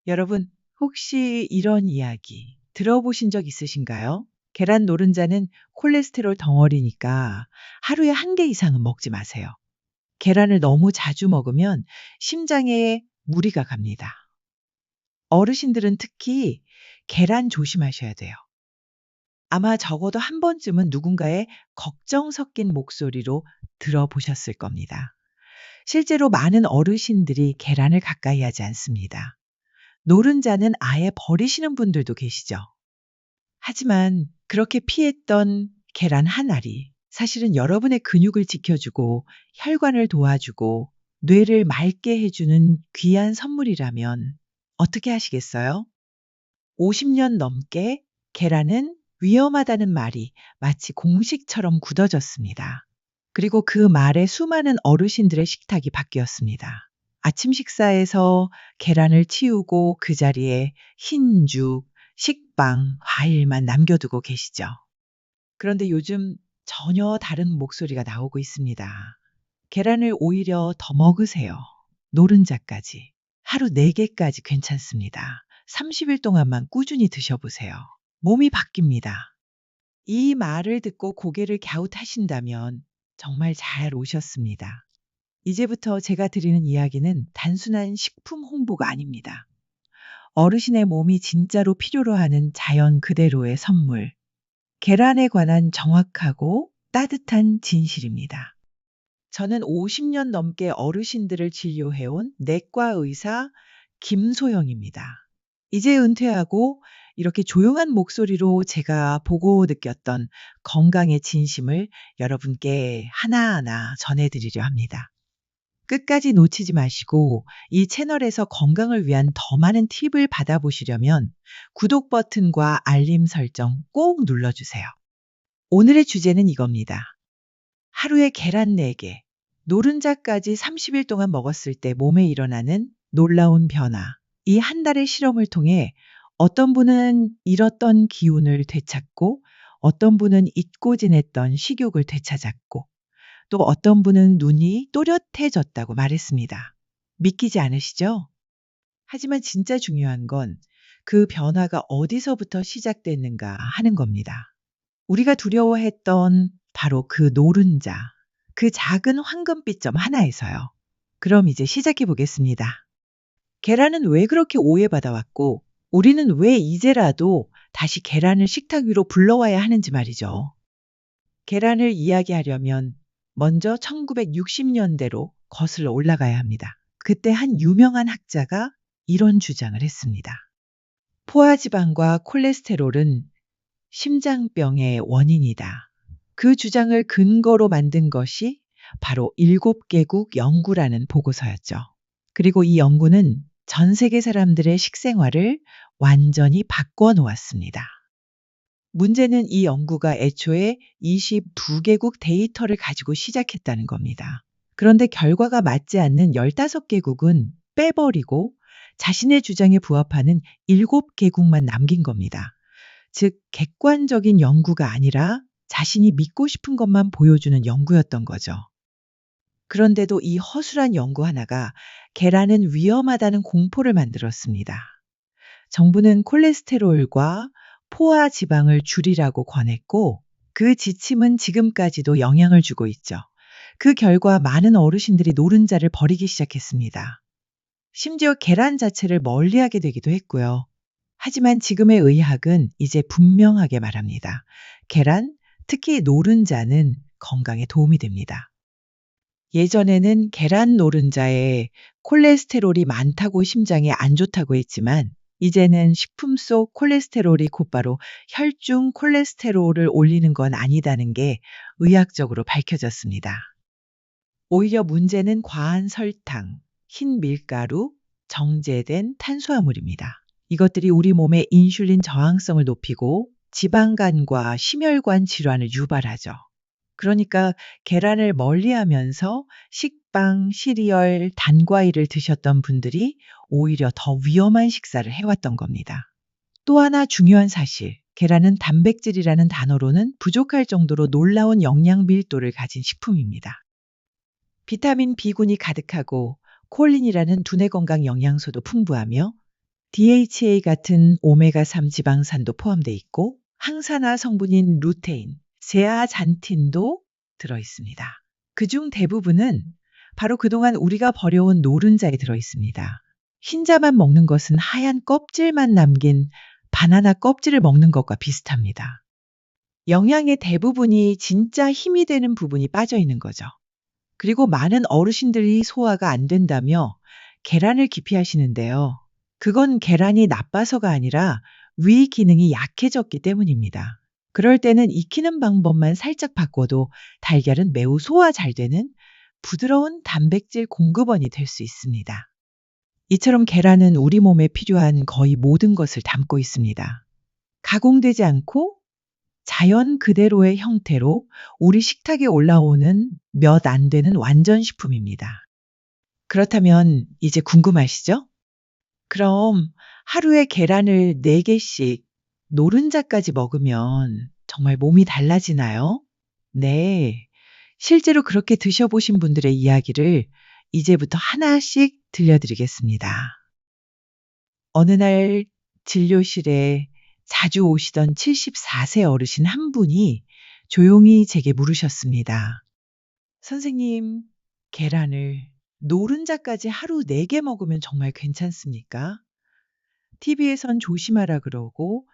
여러분, 혹시 이런 이야기 들어보신 적 있으신가요? 계란 노른자는 콜레스테롤 덩어리니까 하루에 한 개 이상은 먹지 마세요. 계란을 너무 자주 먹으면 심장에 무리가 갑니다. 어르신들은 특히 계란 조심하셔야 돼요. 아마 적어도 한 번쯤은 누군가의 걱정 섞인 목소리로 들어보셨을 겁니다. 실제로 많은 어르신들이 계란을 가까이 하지 않습니다. 노른자는 아예 버리시는 분들도 계시죠. 하지만 그렇게 피했던 계란 한 알이 사실은 여러분의 근육을 지켜주고 혈관을 도와주고 뇌를 맑게 해주는 귀한 선물이라면 어떻게 하시겠어요? 50년 넘게 계란은 위험하다는 말이 마치 공식처럼 굳어졌습니다. 그리고 그 말에 수많은 어르신들의 식탁이 바뀌었습니다. 아침 식사에서 계란을 치우고 그 자리에 흰죽, 식빵, 과일만 남겨두고 계시죠. 그런데 요즘 전혀 다른 목소리가 나오고 있습니다. 계란을 오히려 더 먹으세요. 노른자까지. 하루 4개까지 괜찮습니다. 30일 동안만 꾸준히 드셔보세요. 몸이 바뀝니다. 이 말을 듣고 고개를 갸웃하신다면 정말 잘 오셨습니다. 이제부터 제가 드리는 이야기는 단순한 식품 홍보가 아닙니다. 어르신의 몸이 진짜로 필요로 하는 자연 그대로의 선물. 계란에 관한 정확하고 따뜻한 진실입니다. 저는 50년 넘게 어르신들을 진료해온 내과 의사 김소영입니다. 이제 은퇴하고 이렇게 조용한 목소리로 제가 보고 느꼈던 건강의 진심을 여러분께 하나하나 전해드리려 합니다. 끝까지 놓치지 마시고 이 채널에서 건강을 위한 더 많은 팁을 받아보시려면 구독 버튼과 알림 설정 꼭 눌러주세요. 오늘의 주제는 이겁니다. 하루에 계란 4개, 노른자까지 30일 동안 먹었을 때 몸에 일어나는 놀라운 변화. 이 한 달의 실험을 통해 어떤 분은 잃었던 기운을 되찾고 어떤 분은 잊고 지냈던 식욕을 되찾았고 또 어떤 분은 눈이 또렷해졌다고 말했습니다. 믿기지 않으시죠? 하지만 진짜 중요한 건 그 변화가 어디서부터 시작됐는가 하는 겁니다. 우리가 두려워했던 바로 그 노른자, 그 작은 황금빛 점 하나에서요. 그럼 이제 시작해 보겠습니다. 계란은 왜 그렇게 오해받아 왔고, 우리는 왜 이제라도 다시 계란을 식탁 위로 불러와야 하는지 말이죠. 계란을 이야기하려면 먼저 1960년대로 거슬러 올라가야 합니다. 그때 한 유명한 학자가 이런 주장을 했습니다. 포화지방과 콜레스테롤은 심장병의 원인이다. 그 주장을 근거로 만든 것이 바로 7개국 연구라는 보고서였죠. 그리고 이 연구는 전 세계 사람들의 식생활을 완전히 바꿔 놓았습니다. 문제는 이 연구가 애초에 22개국 데이터를 가지고 시작했다는 겁니다. 그런데 결과가 맞지 않는 15개국은 빼버리고 자신의 주장에 부합하는 7개국만 남긴 겁니다. 즉, 객관적인 연구가 아니라 자신이 믿고 싶은 것만 보여주는 연구였던 거죠. 그런데도 이 허술한 연구 하나가 계란은 위험하다는 공포를 만들었습니다. 정부는 콜레스테롤과 포화 지방을 줄이라고 권했고 그 지침은 지금까지도 영향을 주고 있죠. 그 결과 많은 어르신들이 노른자를 버리기 시작했습니다. 심지어 계란 자체를 멀리하게 되기도 했고요. 하지만 지금의 의학은 이제 분명하게 말합니다. 계란, 특히 노른자는 건강에 도움이 됩니다. 예전에는 계란 노른자에 콜레스테롤이 많다고 심장에 안 좋다고 했지만 이제는 식품 속 콜레스테롤이 곧바로 혈중 콜레스테롤을 올리는 건 아니다는 게 의학적으로 밝혀졌습니다. 오히려 문제는 과한 설탕, 흰 밀가루, 정제된 탄수화물입니다. 이것들이 우리 몸의 인슐린 저항성을 높이고 지방간과 심혈관 질환을 유발하죠. 그러니까 계란을 멀리하면서 식빵, 시리얼, 단과일을 드셨던 분들이 오히려 더 위험한 식사를 해왔던 겁니다. 또 하나 중요한 사실, 계란은 단백질이라는 단어로는 부족할 정도로 놀라운 영양 밀도를 가진 식품입니다. 비타민 B군이 가득하고 콜린이라는 두뇌 건강 영양소도 풍부하며 DHA 같은 오메가3 지방산도 포함되어 있고 항산화 성분인 루테인, 제아잔틴도 들어있습니다. 그중 대부분은 바로 그동안 우리가 버려온 노른자에 들어있습니다. 흰자만 먹는 것은 하얀 껍질만 남긴 바나나 껍질을 먹는 것과 비슷합니다. 영양의 대부분이 진짜 힘이 되는 부분이 빠져 있는 거죠. 그리고 많은 어르신들이 소화가 안 된다며 계란을 기피하시는데요. 그건 계란이 나빠서가 아니라 위 기능이 약해졌기 때문입니다. 그럴 때는 익히는 방법만 살짝 바꿔도 달걀은 매우 소화 잘 되는 부드러운 단백질 공급원이 될 수 있습니다. 이처럼 계란은 우리 몸에 필요한 거의 모든 것을 담고 있습니다. 가공되지 않고 자연 그대로의 형태로 우리 식탁에 올라오는 몇 안 되는 완전 식품입니다. 그렇다면 이제 궁금하시죠? 그럼 하루에 계란을 4개씩 노른자까지 먹으면 정말 몸이 달라지나요? 네. 실제로 그렇게 드셔보신 분들의 이야기를 이제부터 하나씩 들려드리겠습니다. 어느 날 진료실에 자주 오시던 74세 어르신 한 분이 조용히 제게 물으셨습니다. 선생님, 계란을 노른자까지 하루 4개 먹으면 정말 괜찮습니까? TV에선 조심하라 그러고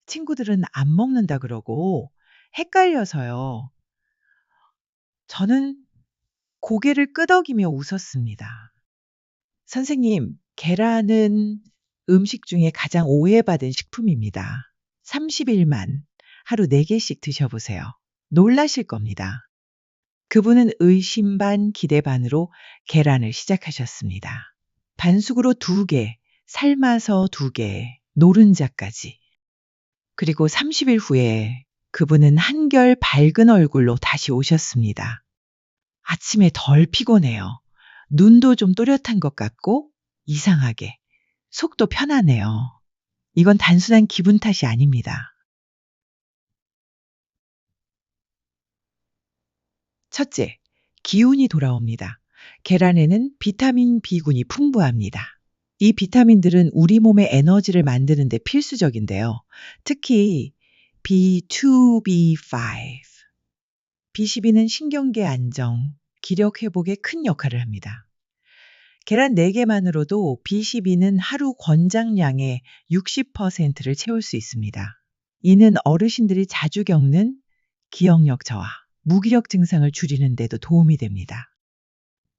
친구들은 안 먹는다 그러고 헷갈려서요. 저는 고개를 끄덕이며 웃었습니다. 선생님, 계란은 음식 중에 가장 오해받은 식품입니다. 30일만 하루 4개씩 드셔보세요. 놀라실 겁니다. 그분은 의심 반 기대 반으로 계란을 시작하셨습니다. 반숙으로 2개, 삶아서 2개, 노른자까지. 그리고 30일 후에 그분은 한결 밝은 얼굴로 다시 오셨습니다. 아침에 덜 피곤해요. 눈도 좀 또렷한 것 같고 이상하게 속도 편하네요. 이건 단순한 기분 탓이 아닙니다. 첫째, 기운이 돌아옵니다. 계란에는 비타민 B군이 풍부합니다. 이 비타민들은 우리 몸의 에너지를 만드는 데 필수적인데요. 특히 B2, B5, B12는 신경계 안정, 기력 회복에 큰 역할을 합니다. 계란 4개만으로도 B12는 하루 권장량의 60%를 채울 수 있습니다. 이는 어르신들이 자주 겪는 기억력 저하, 무기력 증상을 줄이는 데도 도움이 됩니다.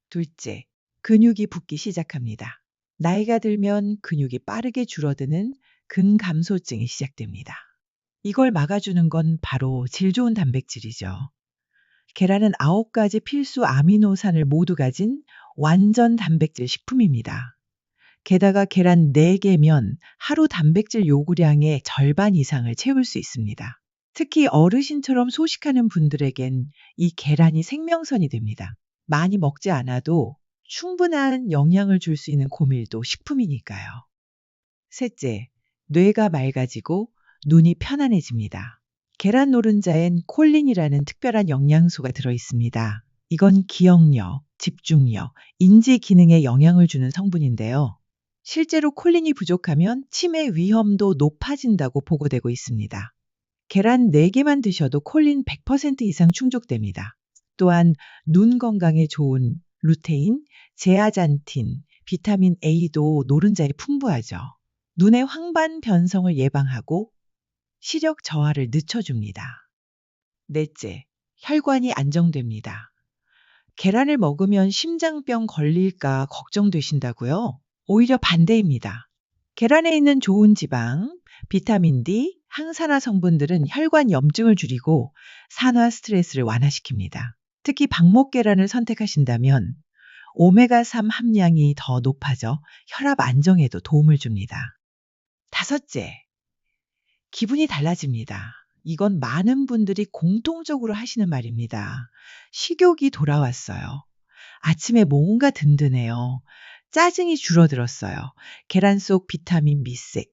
둘째, 근육이 붓기 시작합니다. 나이가 들면 근육이 빠르게 줄어드는 근감소증이 시작됩니다. 이걸 막아주는 건 바로 질 좋은 단백질이죠. 계란은 9가지 필수 아미노산을 모두 가진 완전 단백질 식품입니다. 게다가 계란 4개면 하루 단백질 요구량의 절반 이상을 채울 수 있습니다. 특히 어르신처럼 소식하는 분들에겐 이 계란이 생명선이 됩니다. 많이 먹지 않아도 충분한 영양을 줄 수 있는 고밀도 식품이니까요. 셋째, 뇌가 맑아지고 눈이 편안해집니다. 계란 노른자엔 콜린이라는 특별한 영양소가 들어있습니다. 이건 기억력, 집중력, 인지 기능에 영향을 주는 성분인데요. 실제로 콜린이 부족하면 치매 위험도 높아진다고 보고되고 있습니다. 계란 4개만 드셔도 콜린 100% 이상 충족됩니다. 또한 눈 건강에 좋은 루테인, 제아잔틴, 비타민 A도 노른자에 풍부하죠. 눈의 황반 변성을 예방하고 시력 저하를 늦춰줍니다. 넷째, 혈관이 안정됩니다. 계란을 먹으면 심장병 걸릴까 걱정되신다고요? 오히려 반대입니다. 계란에 있는 좋은 지방, 비타민 D, 항산화 성분들은 혈관 염증을 줄이고 산화 스트레스를 완화시킵니다. 특히 박목 계란을 선택하신다면 오메가3 함량이 더 높아져 혈압 안정에도 도움을 줍니다. 다섯째, 기분이 달라집니다. 이건 많은 분들이 공통적으로 하시는 말입니다. 식욕이 돌아왔어요. 아침에 뭔가 든든해요. 짜증이 줄어들었어요. 계란 속 비타민 B6,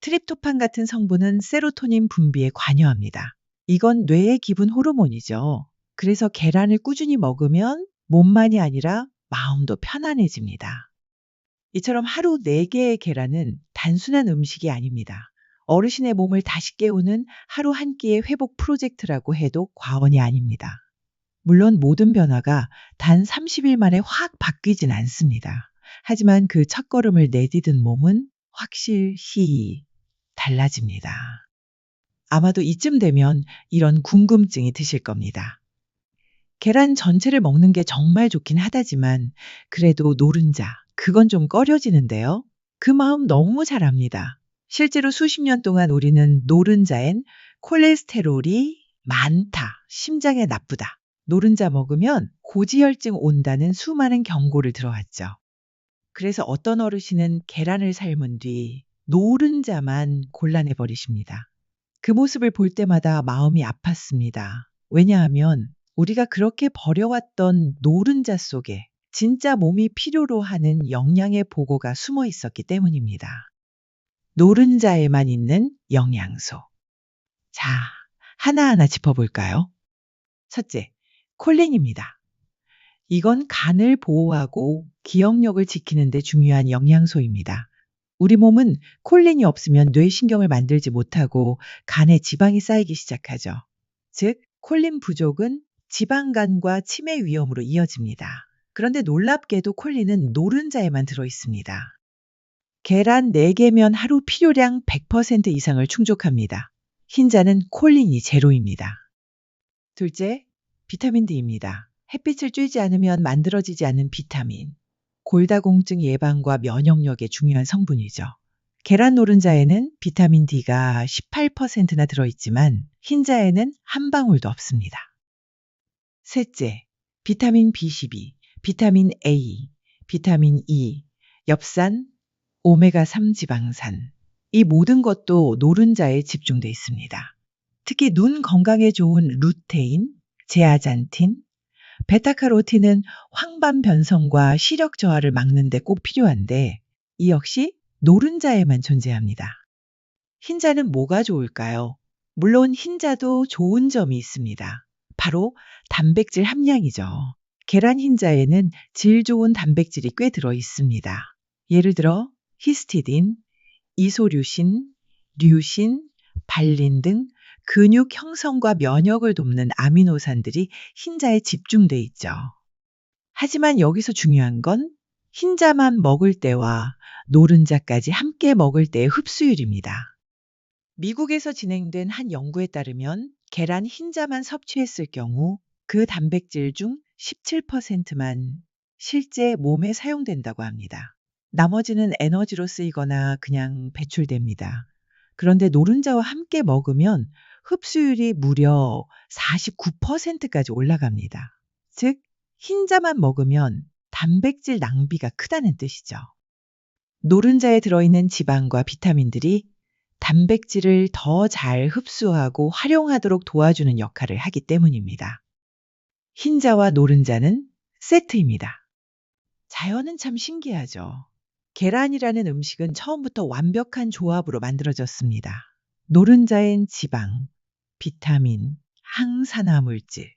트립토판 같은 성분은 세로토닌 분비에 관여합니다. 이건 뇌의 기분 호르몬이죠. 그래서 계란을 꾸준히 먹으면 몸만이 아니라 마음도 편안해집니다. 이처럼 하루 4개의 계란은 단순한 음식이 아닙니다. 어르신의 몸을 다시 깨우는 하루 한 끼의 회복 프로젝트라고 해도 과언이 아닙니다. 물론 모든 변화가 단 30일 만에 확 바뀌진 않습니다. 하지만 그 첫걸음을 내디딘 몸은 확실히 달라집니다. 아마도 이쯤 되면 이런 궁금증이 드실 겁니다. 계란 전체를 먹는 게 정말 좋긴 하다지만 그래도 노른자, 그건 좀 꺼려지는데요. 그 마음 너무 잘 압니다. 실제로 수십 년 동안 우리는 노른자엔 콜레스테롤이 많다, 심장에 나쁘다, 노른자 먹으면 고지혈증 온다는 수많은 경고를 들어왔죠. 그래서 어떤 어르신은 계란을 삶은 뒤 노른자만 골라내버리십니다. 그 모습을 볼 때마다 마음이 아팠습니다. 왜냐하면 우리가 그렇게 버려왔던 노른자 속에 진짜 몸이 필요로 하는 영양의 보고가 숨어 있었기 때문입니다. 노른자에만 있는 영양소. 자, 하나하나 짚어볼까요? 첫째, 콜린입니다. 이건 간을 보호하고 기억력을 지키는 데 중요한 영양소입니다. 우리 몸은 콜린이 없으면 뇌신경을 만들지 못하고 간에 지방이 쌓이기 시작하죠. 즉, 콜린 부족은 지방간과 치매 위험으로 이어집니다. 그런데 놀랍게도 콜린은 노른자에만 들어있습니다. 계란 4개면 하루 필요량 100% 이상을 충족합니다. 흰자는 콜린이 제로입니다. 둘째, 비타민 D입니다. 햇빛을 쬐지 않으면 만들어지지 않는 비타민. 골다공증 예방과 면역력에 중요한 성분이죠. 계란 노른자에는 비타민 D가 18%나 들어있지만 흰자에는 한 방울도 없습니다. 셋째, 비타민 B12, 비타민 A, 비타민 E, 엽산, 오메가3 지방산. 이 모든 것도 노른자에 집중돼 있습니다. 특히 눈 건강에 좋은 루테인, 제아잔틴, 베타카로틴은 황반 변성과 시력 저하를 막는 데 꼭 필요한데 이 역시 노른자에만 존재합니다. 흰자는 뭐가 좋을까요? 물론 흰자도 좋은 점이 있습니다. 바로 단백질 함량이죠. 계란 흰자에는 질 좋은 단백질이 꽤 들어 있습니다. 예를 들어 히스티딘, 이소류신, 류신, 발린 등 근육 형성과 면역을 돕는 아미노산들이 흰자에 집중돼 있죠. 하지만 여기서 중요한 건 흰자만 먹을 때와 노른자까지 함께 먹을 때의 흡수율입니다. 미국에서 진행된 한 연구에 따르면 계란 흰자만 섭취했을 경우 그 단백질 중 17%만 실제 몸에 사용된다고 합니다. 나머지는 에너지로 쓰이거나 그냥 배출됩니다. 그런데 노른자와 함께 먹으면 흡수율이 무려 49%까지 올라갑니다. 즉, 흰자만 먹으면 단백질 낭비가 크다는 뜻이죠. 노른자에 들어있는 지방과 비타민들이 단백질을 더 잘 흡수하고 활용하도록 도와주는 역할을 하기 때문입니다. 흰자와 노른자는 세트입니다. 자연은 참 신기하죠. 계란이라는 음식은 처음부터 완벽한 조합으로 만들어졌습니다. 노른자엔 지방, 비타민, 항산화 물질,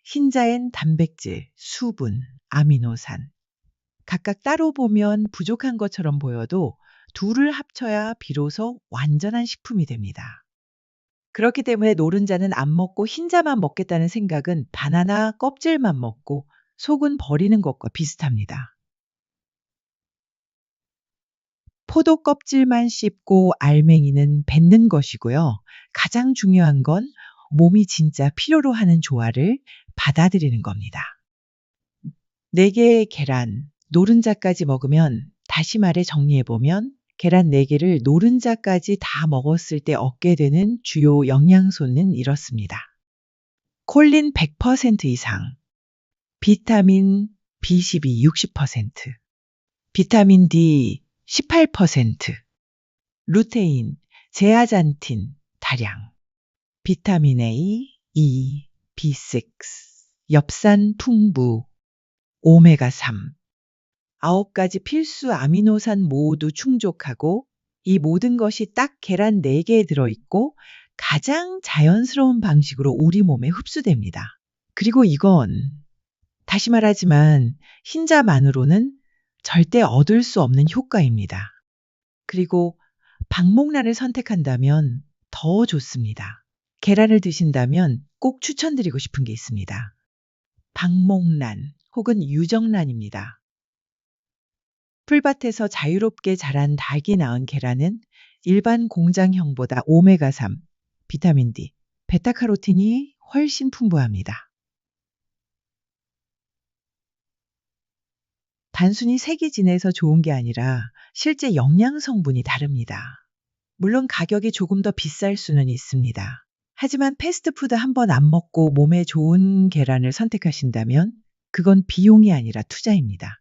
흰자엔 단백질, 수분, 아미노산. 각각 따로 보면 부족한 것처럼 보여도 둘을 합쳐야 비로소 완전한 식품이 됩니다. 그렇기 때문에 노른자는 안 먹고 흰자만 먹겠다는 생각은 바나나 껍질만 먹고 속은 버리는 것과 비슷합니다. 포도 껍질만 씹고 알맹이는 뱉는 것이고요. 가장 중요한 건 몸이 진짜 필요로 하는 조화를 받아들이는 겁니다. 4개의 계란, 노른자까지 먹으면 다시 말해 정리해보면 계란 4개를 노른자까지 다 먹었을 때 얻게 되는 주요 영양소는 이렇습니다. 콜린 100% 이상, 비타민 B12 60%, 비타민 D 18%, 루테인, 제아잔틴 다량, 비타민 A, E, B6, 엽산 풍부, 오메가3, 9가지 필수 아미노산 모두 충족하고 이 모든 것이 딱 계란 4개에 들어있고 가장 자연스러운 방식으로 우리 몸에 흡수됩니다. 그리고 이건 다시 말하지만 흰자만으로는 절대 얻을 수 없는 효과입니다. 그리고 박목란을 선택한다면 더 좋습니다. 계란을 드신다면 꼭 추천드리고 싶은 게 있습니다. 박목란 혹은 유정란입니다. 풀밭에서 자유롭게 자란 닭이 낳은 계란은 일반 공장형보다 오메가3, 비타민 D, 베타카로틴이 훨씬 풍부합니다. 단순히 색이 진해서 좋은 게 아니라 실제 영양 성분이 다릅니다. 물론 가격이 조금 더 비쌀 수는 있습니다. 하지만 패스트푸드 한 번 안 먹고 몸에 좋은 계란을 선택하신다면 그건 비용이 아니라 투자입니다.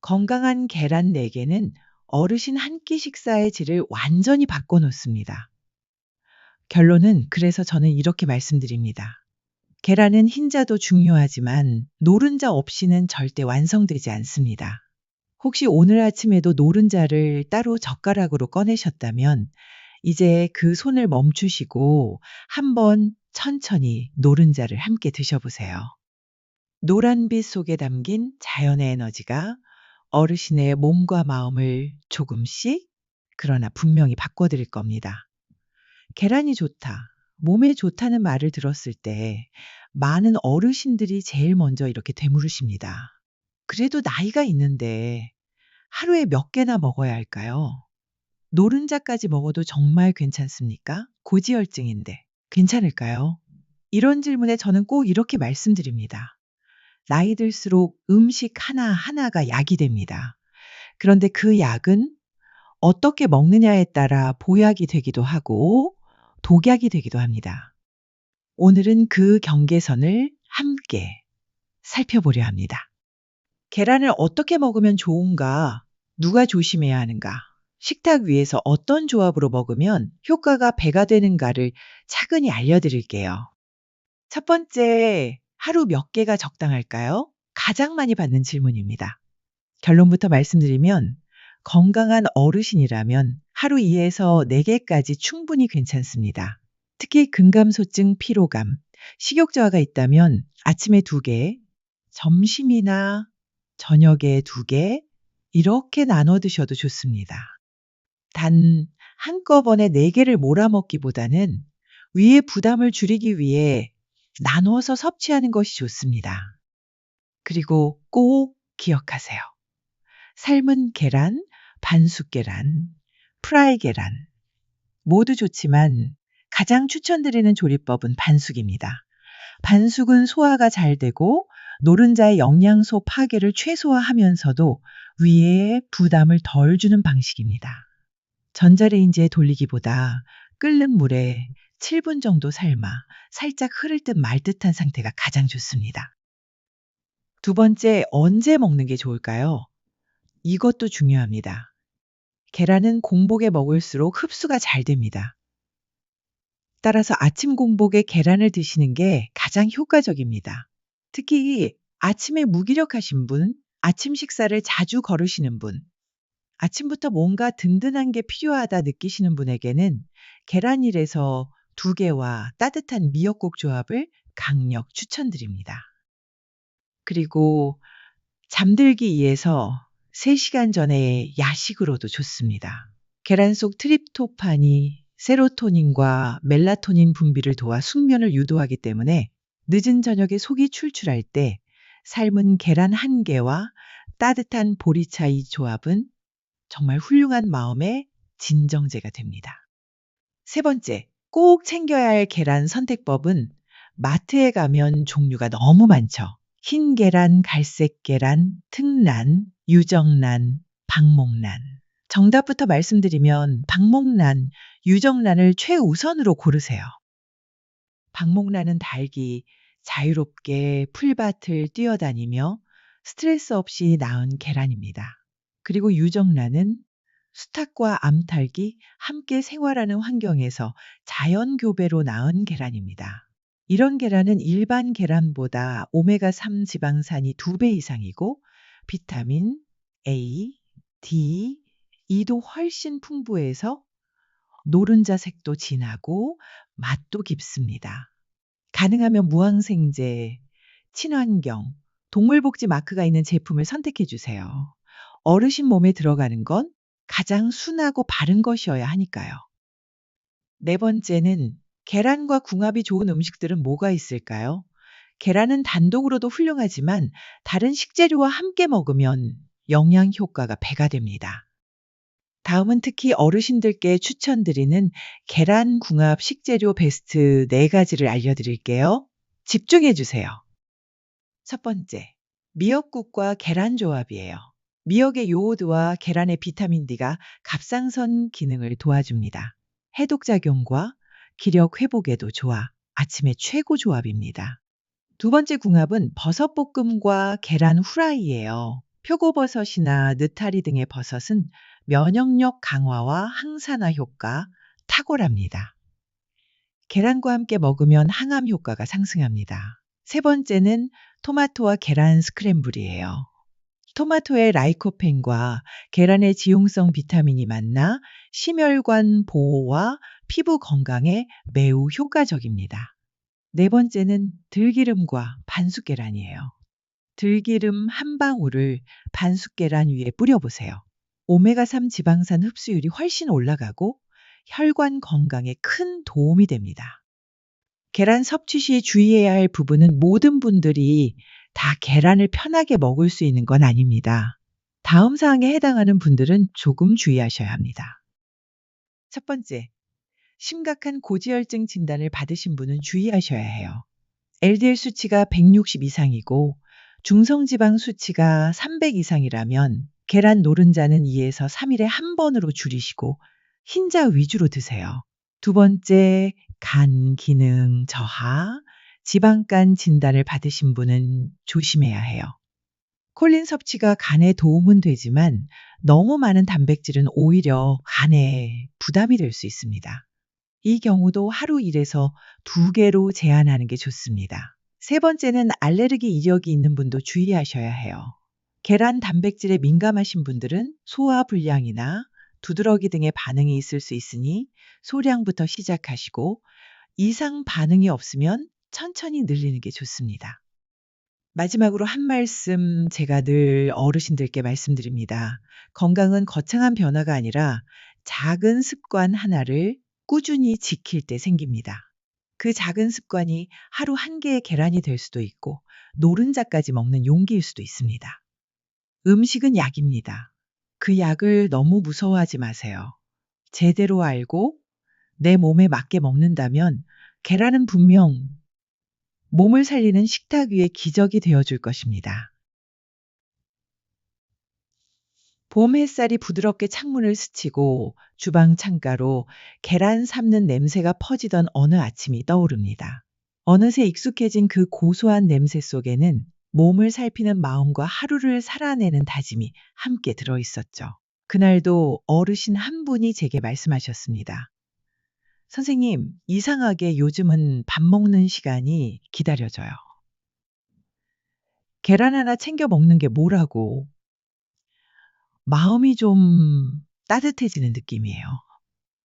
건강한 계란 4개는 어르신 한 끼 식사의 질을 완전히 바꿔놓습니다. 결론은 그래서 저는 이렇게 말씀드립니다. 계란은 흰자도 중요하지만 노른자 없이는 절대 완성되지 않습니다. 혹시 오늘 아침에도 노른자를 따로 젓가락으로 꺼내셨다면 이제 그 손을 멈추시고 한번 천천히 노른자를 함께 드셔보세요. 노란빛 속에 담긴 자연의 에너지가 어르신의 몸과 마음을 조금씩 그러나 분명히 바꿔드릴 겁니다. 계란이 좋다, 몸에 좋다는 말을 들었을 때 많은 어르신들이 제일 먼저 이렇게 되물으십니다. 그래도 나이가 있는데 하루에 몇 개나 먹어야 할까요? 노른자까지 먹어도 정말 괜찮습니까? 고지혈증인데 괜찮을까요? 이런 질문에 저는 꼭 이렇게 말씀드립니다. 나이 들수록 음식 하나하나가 약이 됩니다. 그런데 그 약은 어떻게 먹느냐에 따라 보약이 되기도 하고 독약이 되기도 합니다. 오늘은 그 경계선을 함께 살펴보려 합니다. 계란을 어떻게 먹으면 좋은가? 누가 조심해야 하는가? 식탁 위에서 어떤 조합으로 먹으면 효과가 배가 되는가를 차근히 알려드릴게요. 첫 번째, 하루 몇 개가 적당할까요? 가장 많이 받는 질문입니다. 결론부터 말씀드리면 건강한 어르신이라면 하루 2에서 4개까지 충분히 괜찮습니다. 특히 근감소증, 피로감, 식욕 저하가 있다면 아침에 2개, 점심이나 저녁에 2개, 이렇게 나눠 드셔도 좋습니다. 단 한꺼번에 4개를 몰아먹기보다는 위의 부담을 줄이기 위해 나눠서 섭취하는 것이 좋습니다. 그리고 꼭 기억하세요. 삶은 계란, 반숙 계란, 프라이 계란 모두 좋지만 가장 추천드리는 조리법은 반숙입니다. 반숙은 소화가 잘 되고 노른자의 영양소 파괴를 최소화하면서도 위에 부담을 덜 주는 방식입니다. 전자레인지에 돌리기보다 끓는 물에 7분 정도 삶아 살짝 흐를 듯 말 듯한 상태가 가장 좋습니다. 두 번째, 언제 먹는 게 좋을까요? 이것도 중요합니다. 계란은 공복에 먹을수록 흡수가 잘 됩니다. 따라서 아침 공복에 계란을 드시는 게 가장 효과적입니다. 특히 아침에 무기력하신 분, 아침 식사를 자주 거르시는 분, 아침부터 뭔가 든든한 게 필요하다 느끼시는 분에게는 계란일에서 2개와 따뜻한 미역국 조합을 강력 추천드립니다. 그리고 잠들기 위해서 3시간 전에 야식으로도 좋습니다. 계란 속 트립토판이 세로토닌과 멜라토닌 분비를 도와 숙면을 유도하기 때문에 늦은 저녁에 속이 출출할 때 삶은 계란 1개와 따뜻한 보리차의 조합은 정말 훌륭한 마음의 진정제가 됩니다. 세 번째, 꼭 챙겨야 할 계란 선택법은 마트에 가면 종류가 너무 많죠. 흰 계란, 갈색 계란, 특란, 유정란, 박목란. 정답부터 말씀드리면 박목란, 유정란을 최우선으로 고르세요. 박목란은 닭이 자유롭게 풀밭을 뛰어다니며 스트레스 없이 낳은 계란입니다. 그리고 유정란은 수탉과 암탉이 함께 생활하는 환경에서 자연 교배로 낳은 계란입니다. 이런 계란은 일반 계란보다 오메가3 지방산이 2배 이상이고 비타민 A, D, E도 훨씬 풍부해서 노른자 색도 진하고 맛도 깊습니다. 가능하면 무항생제, 친환경, 동물복지 마크가 있는 제품을 선택해 주세요. 어르신 몸에 들어가는 건 가장 순하고 바른 것이어야 하니까요. 네 번째는 계란과 궁합이 좋은 음식들은 뭐가 있을까요? 계란은 단독으로도 훌륭하지만 다른 식재료와 함께 먹으면 영양 효과가 배가 됩니다. 다음은 특히 어르신들께 추천드리는 계란 궁합 식재료 베스트 4가지를 알려드릴게요. 집중해 주세요. 첫 번째, 미역국과 계란 조합이에요. 미역의 요오드와 계란의 비타민 D가 갑상선 기능을 도와줍니다. 해독작용과 기력 회복에도 좋아 아침에 최고 조합입니다. 두 번째 궁합은 버섯볶음과 계란 후라이예요. 표고버섯이나 느타리 등의 버섯은 면역력 강화와 항산화 효과 탁월합니다. 계란과 함께 먹으면 항암 효과가 상승합니다. 세 번째는 토마토와 계란 스크램블이에요. 토마토의 라이코펜과 계란의 지용성 비타민이 만나 심혈관 보호와 피부 건강에 매우 효과적입니다. 네 번째는 들기름과 반숙계란이에요. 들기름 한 방울을 반숙계란 위에 뿌려보세요. 오메가3 지방산 흡수율이 훨씬 올라가고 혈관 건강에 큰 도움이 됩니다. 계란 섭취 시 주의해야 할 부분은 모든 분들이 다 계란을 편하게 먹을 수 있는 건 아닙니다. 다음 사항에 해당하는 분들은 조금 주의하셔야 합니다. 첫 번째, 심각한 고지혈증 진단을 받으신 분은 주의하셔야 해요. LDL 수치가 160 이상이고 중성지방 수치가 300 이상이라면 계란 노른자는 2에서 3일에 한 번으로 줄이시고 흰자 위주로 드세요. 두 번째, 간 기능 저하, 지방간 진단을 받으신 분은 조심해야 해요. 콜린 섭취가 간에 도움은 되지만 너무 많은 단백질은 오히려 간에 부담이 될 수 있습니다. 이 경우도 하루 1에서 2개로 제한하는 게 좋습니다. 세 번째는 알레르기 이력이 있는 분도 주의하셔야 해요. 계란 단백질에 민감하신 분들은 소화 불량이나 두드러기 등의 반응이 있을 수 있으니 소량부터 시작하시고 이상 반응이 없으면 천천히 늘리는 게 좋습니다. 마지막으로 한 말씀 제가 늘 어르신들께 말씀드립니다. 건강은 거창한 변화가 아니라 작은 습관 하나를 꾸준히 지킬 때 생깁니다. 그 작은 습관이 하루 한 개의 계란이 될 수도 있고 노른자까지 먹는 용기일 수도 있습니다. 음식은 약입니다. 그 약을 너무 무서워하지 마세요. 제대로 알고 내 몸에 맞게 먹는다면 계란은 분명 몸을 살리는 식탁 위의 기적이 되어줄 것입니다. 봄 햇살이 부드럽게 창문을 스치고 주방 창가로 계란 삶는 냄새가 퍼지던 어느 아침이 떠오릅니다. 어느새 익숙해진 그 고소한 냄새 속에는 몸을 살피는 마음과 하루를 살아내는 다짐이 함께 들어있었죠. 그날도 어르신 한 분이 제게 말씀하셨습니다. 선생님, 이상하게 요즘은 밥 먹는 시간이 기다려져요. 계란 하나 챙겨 먹는 게 뭐라고 마음이 좀 따뜻해지는 느낌이에요.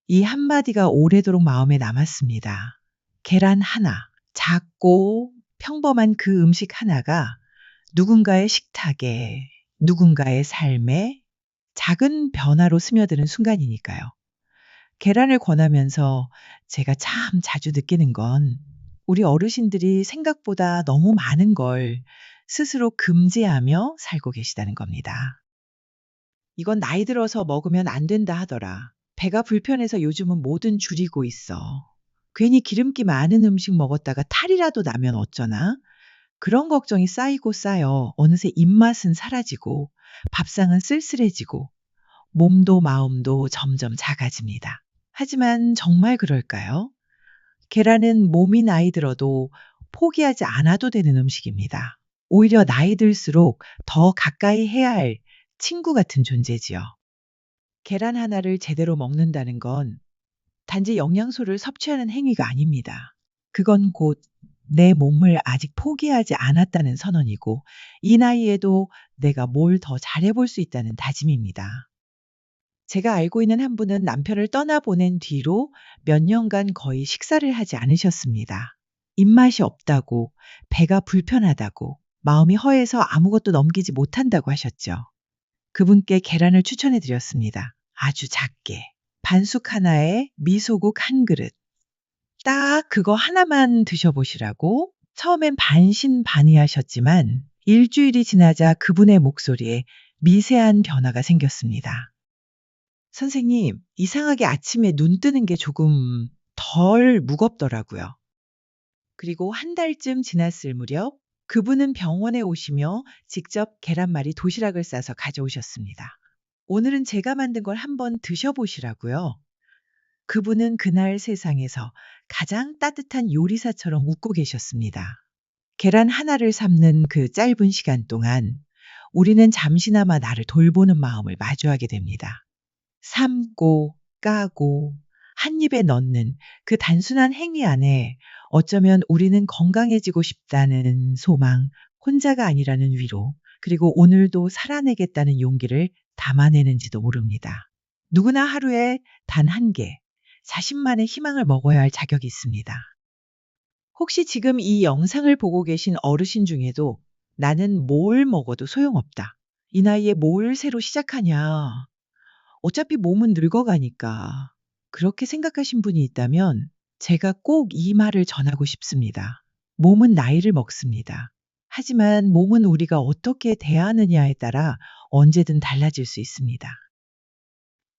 이 한마디가 오래도록 마음에 남았습니다. 계란 하나, 작고 평범한 그 음식 하나가 누군가의 식탁에, 누군가의 삶에 작은 변화로 스며드는 순간이니까요. 계란을 권하면서 제가 참 자주 느끼는 건 우리 어르신들이 생각보다 너무 많은 걸 스스로 금지하며 살고 계시다는 겁니다. 이건 나이 들어서 먹으면 안 된다 하더라. 배가 불편해서 요즘은 뭐든 줄이고 있어. 괜히 기름기 많은 음식 먹었다가 탈이라도 나면 어쩌나? 그런 걱정이 쌓이고 쌓여 어느새 입맛은 사라지고 밥상은 쓸쓸해지고 몸도 마음도 점점 작아집니다. 하지만 정말 그럴까요? 계란은 몸이 나이 들어도 포기하지 않아도 되는 음식입니다. 오히려 나이 들수록 더 가까이 해야 할 친구 같은 존재지요. 계란 하나를 제대로 먹는다는 건 단지 영양소를 섭취하는 행위가 아닙니다. 그건 곧 내 몸을 아직 포기하지 않았다는 선언이고 이 나이에도 내가 뭘 더 잘해볼 수 있다는 다짐입니다. 제가 알고 있는 한 분은 남편을 떠나보낸 뒤로 몇 년간 거의 식사를 하지 않으셨습니다. 입맛이 없다고, 배가 불편하다고, 마음이 허해서 아무것도 넘기지 못한다고 하셨죠. 그분께 계란을 추천해 드렸습니다. 아주 작게. 반숙 하나에 미소국 한 그릇. 딱 그거 하나만 드셔보시라고 처음엔 반신반의하셨지만 일주일이 지나자 그분의 목소리에 미세한 변화가 생겼습니다. 선생님, 이상하게 아침에 눈 뜨는 게 조금 덜 무겁더라고요. 그리고 한 달쯤 지났을 무렵 그분은 병원에 오시며 직접 계란말이 도시락을 싸서 가져오셨습니다. 오늘은 제가 만든 걸 한번 드셔보시라고요. 그분은 그날 세상에서 가장 따뜻한 요리사처럼 웃고 계셨습니다. 계란 하나를 삶는 그 짧은 시간 동안 우리는 잠시나마 나를 돌보는 마음을 마주하게 됩니다. 삶고, 까고, 한 입에 넣는 그 단순한 행위 안에 어쩌면 우리는 건강해지고 싶다는 소망, 혼자가 아니라는 위로, 그리고 오늘도 살아내겠다는 용기를 담아내는지도 모릅니다. 누구나 하루에 단 한 개, 자신만의 희망을 먹어야 할 자격이 있습니다. 혹시 지금 이 영상을 보고 계신 어르신 중에도 나는 뭘 먹어도 소용없다. 이 나이에 뭘 새로 시작하냐. 어차피 몸은 늙어가니까. 그렇게 생각하신 분이 있다면 제가 꼭 이 말을 전하고 싶습니다. 몸은 나이를 먹습니다. 하지만 몸은 우리가 어떻게 대하느냐에 따라 언제든 달라질 수 있습니다.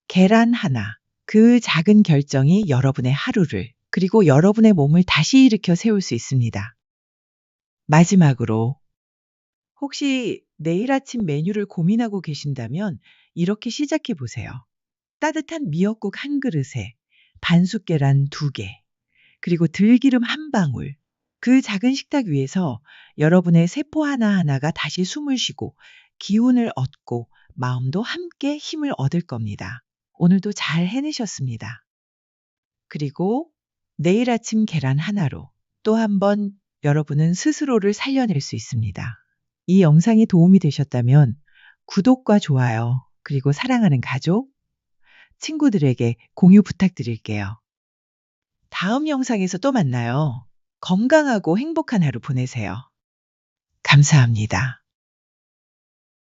계란 하나. 그 작은 결정이 여러분의 하루를, 그리고 여러분의 몸을 다시 일으켜 세울 수 있습니다. 마지막으로, 혹시 내일 아침 메뉴를 고민하고 계신다면 이렇게 시작해 보세요. 따뜻한 미역국 한 그릇에 반숙 계란 2개, 그리고 들기름 한 방울. 그 작은 식탁 위에서 여러분의 세포 하나하나가 다시 숨을 쉬고 기운을 얻고 마음도 함께 힘을 얻을 겁니다. 오늘도 잘 해내셨습니다. 그리고 내일 아침 계란 하나로 또 한 번 여러분은 스스로를 살려낼 수 있습니다. 이 영상이 도움이 되셨다면 구독과 좋아요, 그리고 사랑하는 가족, 친구들에게 공유 부탁드릴게요. 다음 영상에서 또 만나요. 건강하고 행복한 하루 보내세요. 감사합니다.